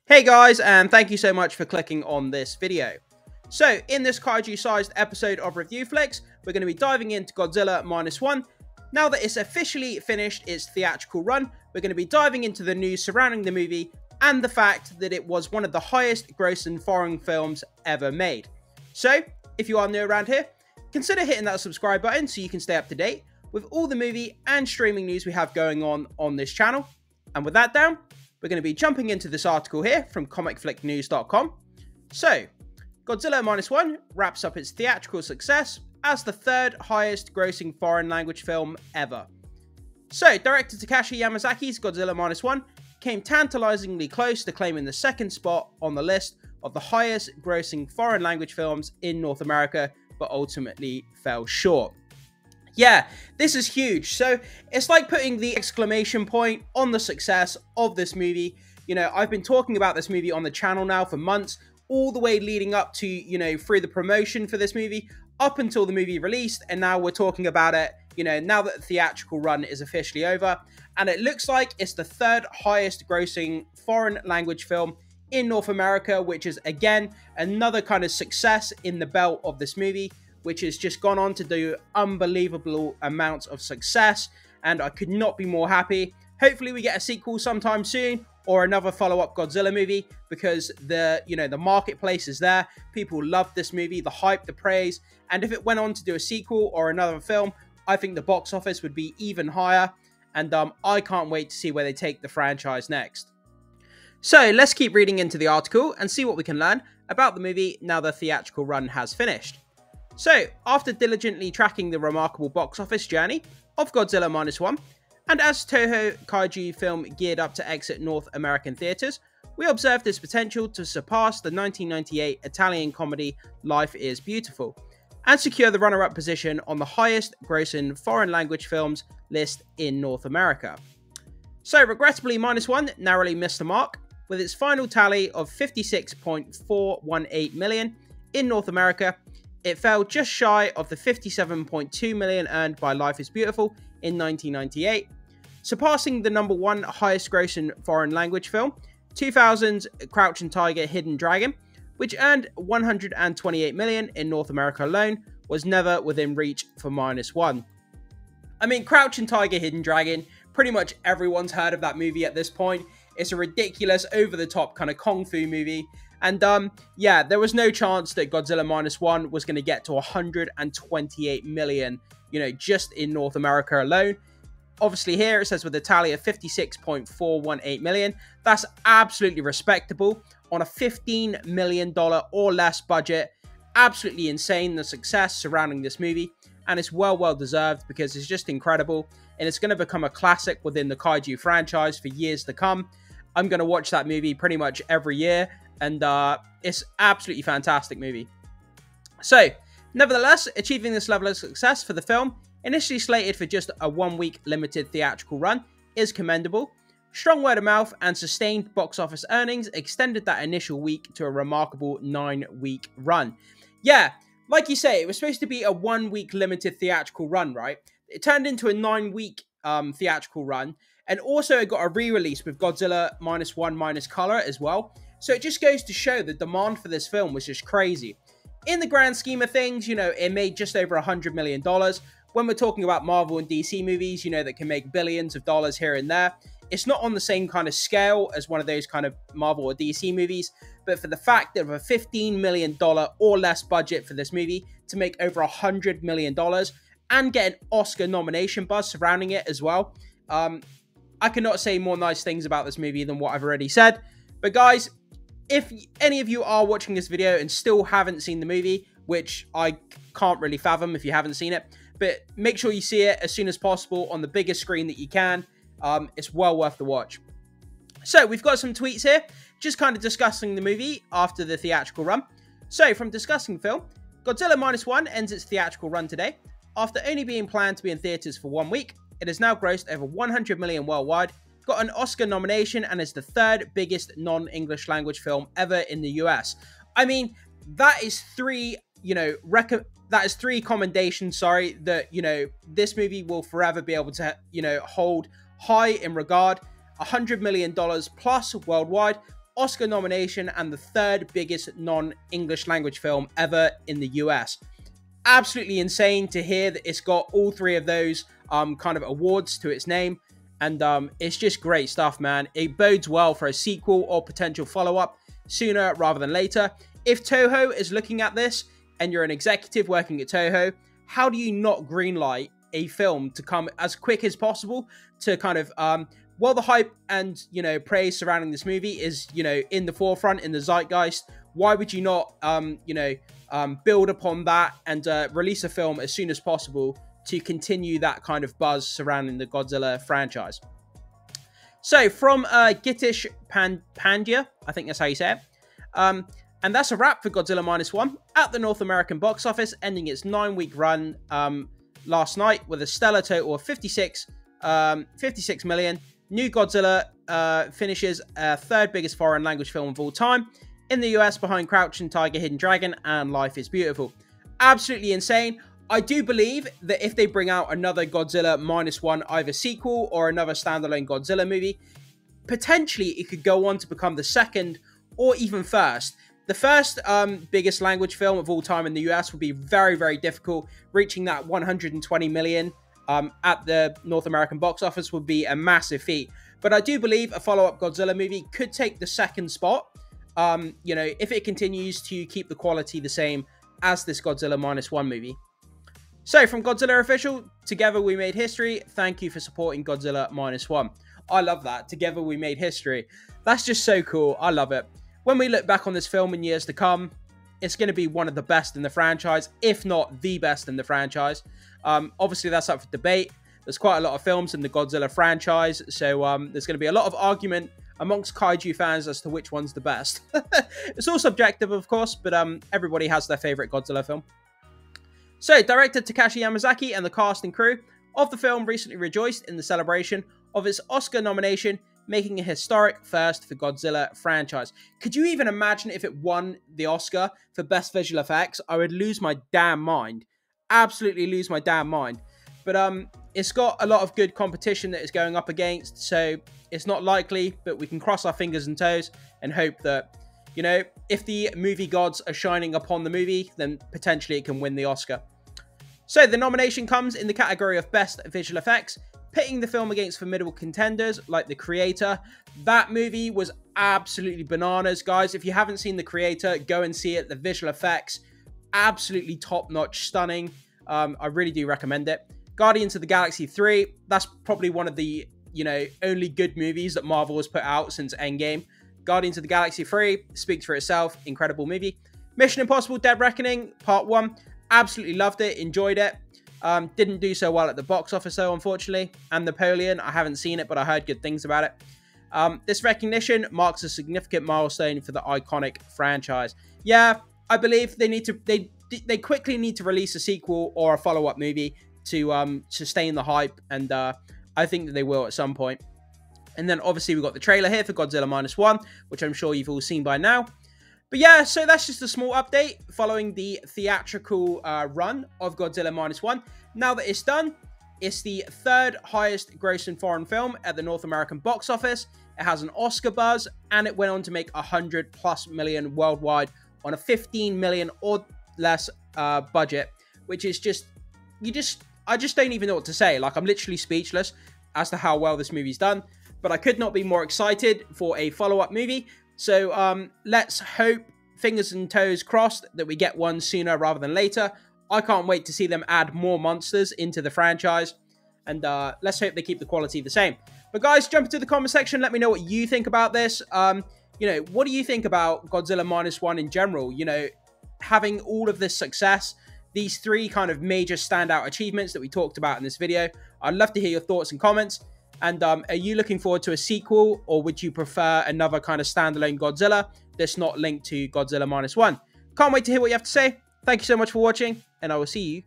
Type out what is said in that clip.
Hey guys, and thank you so much for clicking on this video. So, in this kaiju-sized episode of Review Flicks, we're going to be diving into Godzilla Minus One. Now that it's officially finished its theatrical run, we're going to be diving into the news surrounding the movie and the fact that it was one of the highest grossing foreign films ever made. So, if you are new around here, consider hitting that subscribe button so you can stay up to date with all the movie and streaming news we have going on this channel. And with that down, we're going to be jumping into this article here from comicflicknews.com. So, Godzilla Minus One wraps up its theatrical success as the third highest grossing foreign language film ever. So, director Takashi Yamazaki's Godzilla Minus One came tantalizingly close to claiming the second spot on the list of the highest grossing foreign language films in North America, but ultimately fell short. Yeah, this is huge. So it's like putting the exclamation point on the success of this movie. You know, I've been talking about this movie on the channel now for months, all the way leading up to, through the promotion for this movie, up until the movie released. And now we're talking about it, now that the theatrical run is officially over. And it looks like it's the third highest grossing foreign language film in North America, which is, again, another kind of success in the belt of this movie, which has just gone on to do unbelievable amounts of success, and I could not be more happy. Hopefully we get a sequel sometime soon, or another follow-up Godzilla movie, because the marketplace is there. People love this movie, the hype, the praise, and if it went on to do a sequel or another film, I think the box office would be even higher, and I can't wait to see where they take the franchise next. So let's keep reading into the article and see what we can learn about the movie now the theatrical run has finished. So, after diligently tracking the remarkable box office journey of Godzilla Minus One, and as Toho kaiju film geared up to exit North American theaters, we observed its potential to surpass the 1998 Italian comedy Life is Beautiful, and secure the runner-up position on the highest grossing foreign language films list in North America. So, regrettably, Minus One narrowly missed the mark, with its final tally of $56.418 million in North America. It fell just shy of the $57.2 million earned by Life is Beautiful in 1998, surpassing the number one highest grossing foreign language film, 2000's Crouching Tiger, Hidden Dragon, which earned $128 million in North America alone, was never within reach for Minus One. I mean, Crouching Tiger, Hidden Dragon, pretty much everyone's heard of that movie at this point. It's a ridiculous, over-the-top kind of kung fu movie. And yeah, there was no chance that Godzilla Minus One was going to get to 128 million, just in North America alone. Obviously here it says with a tally of 56.418 million. That's absolutely respectable on a $15 million or less budget. Absolutely insane, the success surrounding this movie. And it's well deserved because it's just incredible. And it's going to become a classic within the kaiju franchise for years to come. I'm going to watch that movie pretty much every year. And it's absolutely fantastic movie. So, nevertheless, achieving this level of success for the film, initially slated for just a 1-week limited theatrical run, is commendable. Strong word of mouth and sustained box office earnings extended that initial week to a remarkable 9-week run. Yeah, like you say, it was supposed to be a 1-week limited theatrical run, right? It turned into a 9-week theatrical run, and also it got a re-release with Godzilla Minus One Minus Color as well. So it just goes to show the demand for this film was just crazy. In the grand scheme of things, it made just over $100 million. When we're talking about Marvel and DC movies, that can make billions of dollars here and there, it's not on the same kind of scale as one of those kind of Marvel or DC movies. But for the fact that with a $15 million or less budget for this movie to make over $100 million and get an Oscar nomination buzz surrounding it as well, I cannot say more nice things about this movie than what I've already said. But guys, if any of you are watching this video and still haven't seen the movie, which I can't really fathom if you haven't seen it, but make sure you see it as soon as possible on the biggest screen that you can. It's well worth the watch. So we've got some tweets here, just kind of discussing the movie after the theatrical run. So from discussing the film, Godzilla Minus One ends its theatrical run today. After only being planned to be in theaters for 1 week, it has now grossed over 100 million worldwide, got an Oscar nomination, and is the third biggest non-English language film ever in the US. I mean, that is three commendations, that, this movie will forever be able to, hold high in regard. $100 million plus worldwide, Oscar nomination and the third biggest non-English language film ever in the US. Absolutely insane to hear that it's got all three of those kind of awards to its name. And it's just great stuff, man. It bodes well for a sequel or potential follow-up sooner rather than later. If Toho is looking at this and you're an executive working at Toho, how do you not greenlight a film to come as quick as possible to kind of, while the hype and, you know, praise surrounding this movie is, you know, in the forefront, in the zeitgeist, why would you not, you know, build upon that and release a film as soon as possible to continue that kind of buzz surrounding the Godzilla franchise? So, from Gitish Pandya, I think that's how you say it, and that's a wrap for Godzilla Minus One at the North American box office, ending its 9-week run last night with a stellar total of 56 million. New Godzilla finishes third biggest foreign language film of all time in the US, behind Crouching Tiger, Hidden Dragon, and Life is Beautiful. Absolutely insane. I do believe that if they bring out another Godzilla Minus One, either sequel or another standalone Godzilla movie, potentially it could go on to become the second or even first. The first biggest language film of all time in the US would be very, very difficult. Reaching that 120 million at the North American box office would be a massive feat. But I do believe a follow-up Godzilla movie could take the second spot, you know, if it continues to keep the quality the same as this Godzilla Minus One movie. So, from Godzilla Official, together we made history. Thank you for supporting Godzilla Minus One. I love that. Together we made history. That's just so cool. I love it. When we look back on this film in years to come, it's going to be one of the best in the franchise, if not the best in the franchise. Obviously, that's up for debate. There's quite a lot of films in the Godzilla franchise, so there's going to be a lot of argument amongst kaiju fans as to which one's the best. It's all subjective, of course, but everybody has their favorite Godzilla film. So, director Takashi Yamazaki and the cast and crew of the film recently rejoiced in the celebration of its Oscar nomination, making a historic first for Godzilla franchise. Could you even imagine if it won the Oscar for Best Visual Effects? I would lose my damn mind. Absolutely lose my damn mind. But it's got a lot of good competition that it's going up against, so it's not likely, but we can cross our fingers and toes and hope that, you know, if the movie gods are shining upon the movie, then potentially it can win the Oscar. So the nomination comes in the category of Best Visual Effects, pitting the film against formidable contenders like The Creator. That movie was absolutely bananas, guys. If you haven't seen The Creator, go and see it. The visual effects, absolutely top-notch, stunning. I really do recommend it. Guardians of the Galaxy 3, that's probably one of the, you know, only good movies that Marvel has put out since Endgame. Guardians of the Galaxy 3 speaks for itself. Incredible movie. Mission Impossible Dead Reckoning Part 1. Absolutely loved it. Enjoyed it. Didn't do so well at the box office, though, unfortunately. And Napoleon, I haven't seen it, but I heard good things about it. This recognition marks a significant milestone for the iconic franchise. Yeah, I believe they need to. They quickly need to release a sequel or a follow-up movie to sustain the hype, and I think that they will at some point. And then obviously we've got the trailer here for Godzilla Minus One, which I'm sure you've all seen by now. But yeah, so that's just a small update following the theatrical run of Godzilla Minus One. Now that it's done, it's the third highest grossing foreign film at the North American box office. It has an Oscar buzz, and it went on to make 100+ million worldwide on a 15 million or less budget, which is just, I just don't even know what to say. Like, I'm literally speechless as to how well this movie's done. But I could not be more excited for a follow-up movie. So let's hope, fingers and toes crossed, that we get one sooner rather than later. I can't wait to see them add more monsters into the franchise. And let's hope they keep the quality the same. But guys, jump into the comment section. Let me know what you think about this. You know, what do you think about Godzilla Minus One in general? You know, having all of this success, these three kind of major standout achievements that we talked about in this video. I'd love to hear your thoughts and comments. And are you looking forward to a sequel, or would you prefer another kind of standalone Godzilla that's not linked to Godzilla Minus One? Can't wait to hear what you have to say. Thank you so much for watching, and I will see you